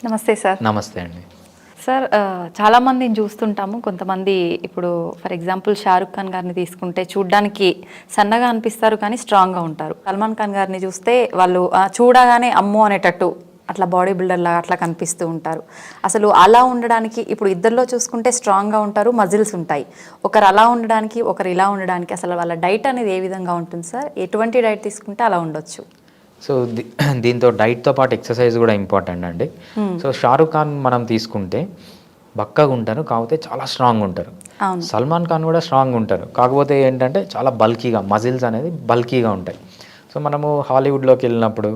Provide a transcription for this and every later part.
నమస్తే సార్. నమస్తే అండి. సార్ చాలామందిని చూస్తుంటాము. కొంతమంది ఇప్పుడు ఫర్ ఎగ్జాంపుల్ షారుఖ్ ఖాన్ గారిని తీసుకుంటే చూడ్డానికి సన్నగా అనిపిస్తారు కానీ స్ట్రాంగ్గా ఉంటారు. సల్మాన్ ఖాన్ గారిని చూస్తే వాళ్ళు చూడగానే అమ్మో అనేటట్టు అట్లా బాడీ బిల్డర్ లాగా అట్లా కనిపిస్తూ ఉంటారు. అసలు అలా ఉండడానికి ఇప్పుడు ఇద్దరిలో చూసుకుంటే స్ట్రాంగ్గా ఉంటారు, మజిల్స్ ఉంటాయి. ఒకరు అలా ఉండడానికి ఒకరు ఇలా ఉండడానికి అసలు వాళ్ళ డైట్ అనేది ఏ విధంగా ఉంటుంది సార్? ఎటువంటి డైట్ తీసుకుంటే అలా ఉండొచ్చు? సో దీంతో డైట్తో పాటు ఎక్సర్సైజ్ కూడా ఇంపార్టెంట్ అండి. సో షారుఖ్ ఖాన్ మనం తీసుకుంటే బక్కగా ఉంటారు, కాకపోతే చాలా స్ట్రాంగ్ ఉంటారు. సల్మాన్ ఖాన్ కూడా స్ట్రాంగ్ ఉంటారు, కాకపోతే ఏంటంటే చాలా బల్కీగా, మజిల్స్ అనేది బల్కీగా ఉంటాయి. సో మనము హాలీవుడ్లోకి వెళ్ళినప్పుడు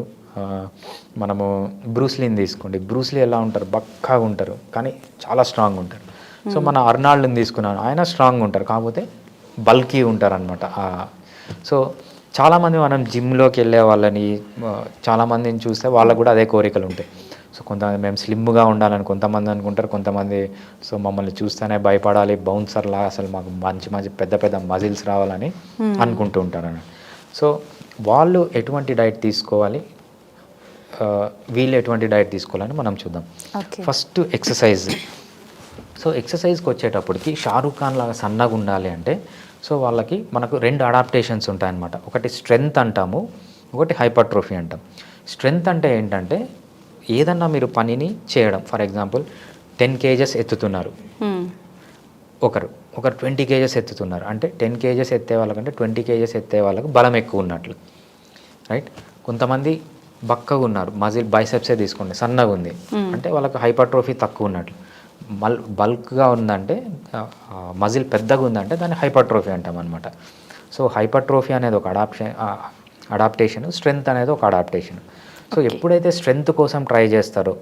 మనము బ్రూస్లీని తీసుకోండి. బ్రూస్లీ ఎలా ఉంటారు? బక్కగా ఉంటారు కానీ చాలా స్ట్రాంగ్ ఉంటారు. సో మన అర్నాల్డ్ని తీసుకున్నాను, ఆయన స్ట్రాంగ్ ఉంటారు కాకపోతే బల్కీ ఉంటారు అనమాట. సో చాలామంది మనం జిమ్లోకి వెళ్ళే వాళ్ళని చాలామందిని చూస్తే వాళ్ళకు కూడా అదే కోరికలు ఉంటాయి. సో కొంతమంది మేము స్లిమ్గా ఉండాలని కొంతమంది అనుకుంటారు, కొంతమంది సో మమ్మల్ని చూస్తేనే భయపడాలి, బౌన్సర్లా అసలు మాకు మంచి మంచి పెద్ద పెద్ద మజిల్స్ రావాలని అనుకుంటూ ఉంటారు అన్నమాట. సో వాళ్ళు ఎటువంటి డైట్ తీసుకోవాలి, వీళ్ళు ఎటువంటి డైట్ తీసుకోవాలని మనం చూద్దాం. First exercise. సో ఎక్సర్సైజ్కి వచ్చేటప్పటికి షారుఖ్ ఖాన్ లాగా సన్నగా ఉండాలి అంటే సో వాళ్ళకి మనకు రెండు అడాప్టేషన్స్ ఉంటాయన్నమాట. ఒకటి స్ట్రెంగ్త్ అంటాము, ఒకటి హైపర్ట్రోఫీ అంటాం. స్ట్రెంగ్త్ అంటే ఏంటంటే ఏదన్నా మీరు పనిని చేయడం, ఫర్ ఎగ్జాంపుల్ 10 kgs ఎత్తుతున్నారు, ఒకరు 20 kgs ఎత్తుతున్నారు అంటే 10 kgs ఎత్తే వాళ్ళకంటే 20 kgs ఎత్తే వాళ్ళకు బలం ఎక్కువ ఉన్నట్లు, రైట్. కొంతమంది బక్కగా ఉన్నారు, మజిల్ బైసెప్సే తీసుకోండి, సన్నగా ఉంది అంటే వాళ్ళకు హైపర్ట్రోఫీ తక్కువ ఉన్నట్లు. బల్క్గా ఉందంటే మజిల్ పెద్దగా ఉందంటే దాన్ని హైపర్ట్రోఫీ అంటాం అనమాట. సో హైపర్ట్రోఫీ అనేది ఒక అడాప్టేషన్, స్ట్రెంగ్త్ అనేది ఒక అడాప్టేషన్. సో ఎప్పుడైతే స్ట్రెంగ్త్ కోసం ట్రై చేస్తారో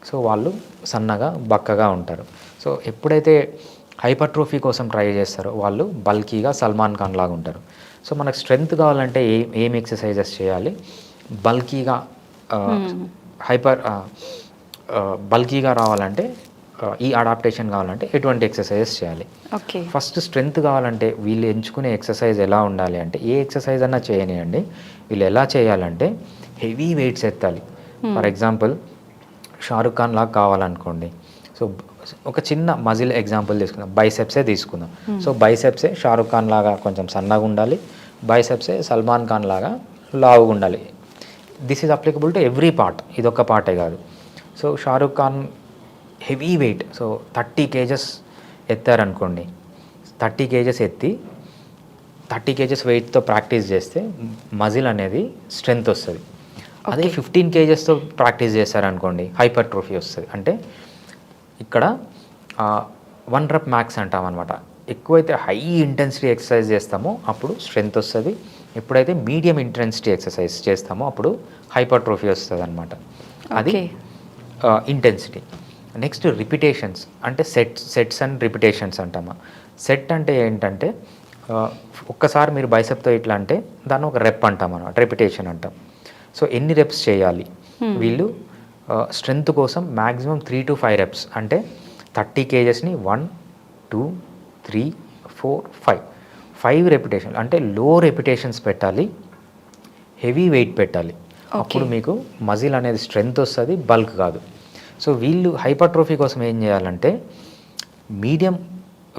సో వాళ్ళు సన్నగా బక్కగా ఉంటారు. సో ఎప్పుడైతే హైపర్ట్రోఫీ కోసం ట్రై చేస్తారో వాళ్ళు బల్కీగా సల్మాన్ ఖాన్ లాగా ఉంటారు. సో మనకు స్ట్రెంగ్త్ కావాలంటే ఏం ఎక్సర్సైజెస్ చేయాలి, బల్కీగా బల్కీగా రావాలంటే ఈ అడాప్టేషన్ కావాలంటే ఎటువంటి ఎక్సర్సైజెస్ చేయాలి. ఫస్ట్ స్ట్రెంగ్త్ కావాలంటే వీళ్ళు ఎంచుకునే ఎక్సర్సైజ్ ఎలా ఉండాలి అంటే ఏ ఎక్సర్సైజ్ అన్నా చేయనియండి, వీళ్ళు ఎలా చేయాలంటే హెవీ వెయిట్స్ ఎత్తాలి. ఫర్ ఎగ్జాంపుల్ షారుఖ్ ఖాన్ లాగా కావాలనుకోండి, సో ఒక చిన్న మజిల్ ఎగ్జాంపుల్ తీసుకుందాం, బైసెప్సే తీసుకుందాం. సో బైసెప్సే షారుఖ్ ఖాన్ లాగా కొంచెం సన్నగా ఉండాలి, బైసెప్సే సల్మాన్ ఖాన్ లాగా లావుగా ఉండాలి. This is applicable to every part, ఇదొక్క పార్టే కాదు. So Shahrukh Khan heavy weight, so 30 kgs ఎత్తారనుకోండి, 30 kgs ఎత్తి 30 kgs వెయిట్తో ప్రాక్టీస్ చేస్తే మజిల్ అనేది స్ట్రెంగ్త్ వస్తుంది. అదే 15 kgsతో ప్రాక్టీస్ చేశారనుకోండి హైపర్ట్రోఫీ వస్తుంది. అంటే ఇక్కడ 1 rep max అంటాం అనమాట. ఎక్కువైతే హై ఇంటెన్సిటీ ఎక్సర్సైజ్ చేస్తామో అప్పుడు స్ట్రెంగ్త్ వస్తుంది, ఎప్పుడైతే మీడియం ఇంటెన్సిటీ ఎక్సర్సైజ్ చేస్తామో అప్పుడు హైపర్ట్రోఫీ వస్తుంది అనమాట. అది ఇంటెన్సిటీ. నెక్స్ట్ రిపిటేషన్స్ అంటే సెట్స్ అండ్ రిపిటేషన్స్ అంటామా. సెట్ అంటే ఏంటంటే ఒక్కసారి మీరు బైసెప్తో ఇట్లా అంటే దాన్ని ఒక రెప్ అంటాం అన్నమాట, రెపిటేషన్ అంటాం. సో ఎన్ని రెప్స్ చేయాలి వీళ్ళు స్ట్రెంగ్త్ కోసం మ్యాక్సిమం 3 to 5 reps అంటే 30 kgsని 1 2 3 4 5 రెపిటేషన్ అంటే లో రెపిటేషన్స్ పెట్టాలి, హెవీ వెయిట్ పెట్టాలి. అప్పుడు మీకు మజిల్ అనేది స్ట్రెంగ్త్ వస్తుంది, బల్క్ కాదు. సో వీళ్ళు హైపర్ట్రోఫీ కోసం ఏం చేయాలంటే మీడియం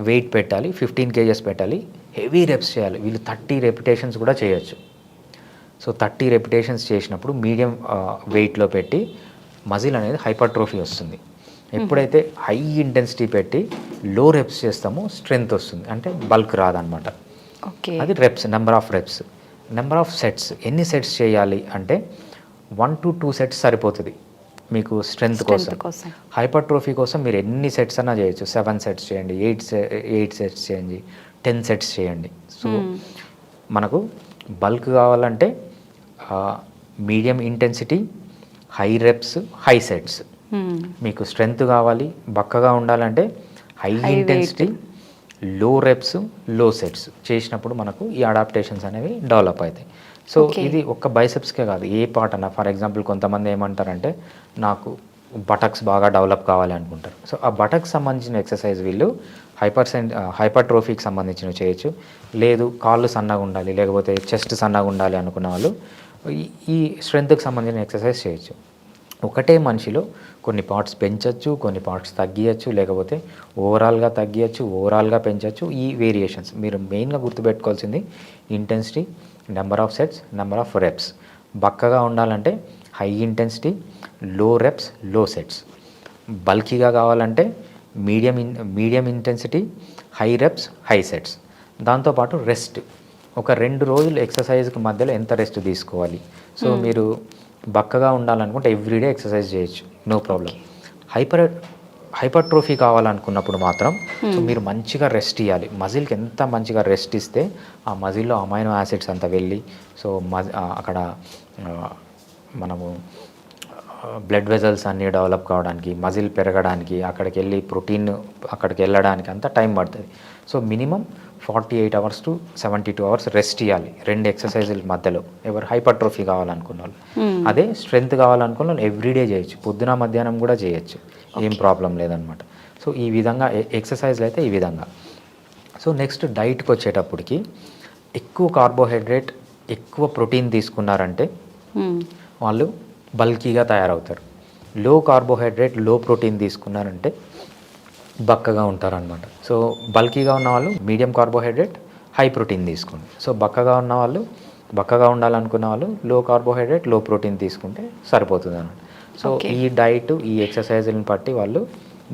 వెయిట్ పెట్టాలి, 15 kgs పెట్టాలి, హెవీ రెప్స్ చేయాలి. వీళ్ళు 30 రెపిటేషన్స్ కూడా చేయొచ్చు. సో 30 రెపిటేషన్స్ చేసినప్పుడు మీడియం వెయిట్లో పెట్టి మజిల్ అనేది హైపర్ట్రోఫీ వస్తుంది. ఎప్పుడైతే హై ఇంటెన్సిటీ పెట్టి లో రెప్స్ చేస్తామో స్ట్రెంగ్త్ వస్తుంది, అంటే బల్క్ రాదనమాట. అది reps, number of reps. Number of sets, ఎన్ని సెట్స్ చేయాలి అంటే 1 to 2 sets సరిపోతుంది మీకు స్ట్రెంగ్త్ కోసం. హైపర్ట్రోఫీ కోసం మీరు ఎన్ని సెట్స్ అన్నా చేయొచ్చు, 7 sets చేయండి, 8 sets చేయండి, 10 sets చేయండి. సో మనకు బల్క్ కావాలంటే medium intensity, high reps, high sets. మీకు స్ట్రెంగ్త్ కావాలి, బక్కగా ఉండాలంటే హై ఇంటెన్సిటీ, లో రెప్స్, లో సెట్స్ చేసినప్పుడు మనకు ఈ అడాప్టేషన్స్ అనేవి డెవలప్ అవుతాయి. సో ఇది ఒక్క బైసెప్స్కే కాదు, ఏ పార్ట్ అన్న. ఫర్ ఎగ్జాంపుల్ కొంతమంది ఏమంటారంటే నాకు బటక్స్ బాగా డెవలప్ కావాలి అనుకుంటారు. సో ఆ బటక్స్ సంబంధించిన ఎక్సర్సైజ్ వీళ్ళు హైపర్ట్రోఫీకి సంబంధించినవి చేయొచ్చు. లేదు కాళ్ళు సన్నగా ఉండాలి, లేకపోతే చెస్ట్ సన్నగా ఉండాలి అనుకున్న వాళ్ళు ఈ స్ట్రెంత్కి సంబంధించిన ఎక్సర్సైజ్ చేయొచ్చు. ఒకటే మనిషిలో కొన్ని పార్ట్స్ పెంచవచ్చు, కొన్ని పార్ట్స్ తగ్గియచ్చు, లేకపోతే ఓవరాల్గా తగ్గియచ్చు, ఓవరాల్గా పెంచవచ్చు. ఈ వేరియేషన్స్ మీరు మెయిన్గా గుర్తుపెట్టుకోవాల్సింది intensity, number of sets, number of reps. బక్కగా ఉండాలంటే హై ఇంటెన్సిటీ, లో రెప్స్, లో సెట్స్. బల్కీగా కావాలంటే medium intensity, high reps, high sets. దాంతోపాటు రెస్ట్, ఒక 2 రోజులు ఎక్సర్సైజ్కి మధ్యలో ఎంత రెస్ట్ తీసుకోవాలి. సో మీరు బక్కగా ఉండాలనుకుంటే ఎవ్రీడే ఎక్సర్సైజ్ చేయొచ్చు, నో ప్రాబ్లం. హైపర్ట్రోఫీ కావాలనుకున్నప్పుడు మాత్రం సో మీరు మంచిగా రెస్ట్ ఇవ్వాలి. మజిల్కి ఎంత మంచిగా రెస్ట్ ఇస్తే ఆ మజిల్లో అమైనో యాసిడ్స్ అంతా వెళ్ళి సో అక్కడ మనము బ్లడ్ వెజల్స్ అన్నీ డెవలప్ కావడానికి, మజిల్ పెరగడానికి, అక్కడికి వెళ్ళి ప్రోటీన్ అక్కడికి వెళ్ళడానికి అంతా టైం పడుతుంది. So minimum 48 hours to 72 hours rest ఇవ్వాలి 2 ఎక్సర్సైజుల మధ్యలో. ఎవరు హైపర్ట్రోఫీ కావాలనుకున్న వాళ్ళు. అదే స్ట్రెంత్ కావాలనుకున్న వాళ్ళు ఎవ్రీడే చేయొచ్చు, పొద్దున మధ్యాహ్నం కూడా చేయొచ్చు, ఏం ప్రాబ్లం లేదనమాట. సో ఈ విధంగా ఎక్సర్సైజ్లు అయితే ఈ విధంగా. సో నెక్స్ట్ డైట్కి వచ్చేటప్పటికి ఎక్కువ కార్బోహైడ్రేట్, ఎక్కువ ప్రోటీన్ తీసుకున్నారంటే వాళ్ళు బల్కీగా తయారవుతారు. లో కార్బోహైడ్రేట్, లో ప్రోటీన్ తీసుకున్నారంటే బక్కగా ఉంటారనమాట. సో బల్కీగా ఉన్న వాళ్ళు మీడియం కార్బోహైడ్రేట్, హై ప్రోటీన్ తీసుకోండి. సో బక్కగా ఉన్న వాళ్ళు, బక్కగా ఉండాలనుకున్న వాళ్ళు లో కార్బోహైడ్రేట్, లో ప్రోటీన్ తీసుకుంటే సరిపోతుంది అన్నమాట. సో ఈ డైట్, ఈ ఎక్సర్సైజులను బట్టి వాళ్ళు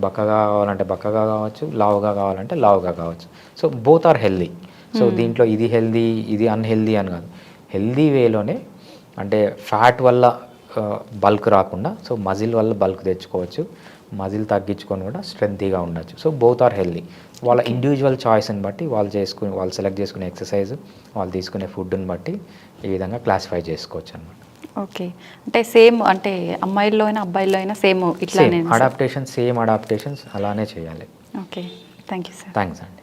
బక్కగా కావాలంటే బక్కగా కావచ్చు, లావుగా కావాలంటే లావుగా కావచ్చు. So both are healthy. So దీంట్లో ఇది హెల్దీ, ఇది అన్హెల్దీ అని కాదు. హెల్దీ వేలోనే అంటే ఫ్యాట్ వల్ల బల్క్ రాకుండా సో మజిల్ వల్ల బల్క్ తెచ్చుకోవచ్చు, మజిల్ తగ్గించుకొని కూడా స్ట్రెంతీగా ఉండొచ్చు. So both are healthy. వాళ్ళ ఇండివిజువల్ చాయిస్ని బట్టి వాళ్ళు సెలెక్ట్ చేసుకునే ఎక్సర్సైజ్, వాళ్ళు తీసుకునే ఫుడ్ని బట్టి ఈ విధంగా క్లాసిఫై చేసుకోవచ్చు అనమాట. ఓకే, అంటే సేమ్ అంటే అమ్మాయిల్లో అయినా అబ్బాయిల్లో అయినా సేమ్ ఇట్లానే సేమ్ అడాప్టేషన్స్ అలానే చేయాలి. Okay, thank you sir. Thanks అండి.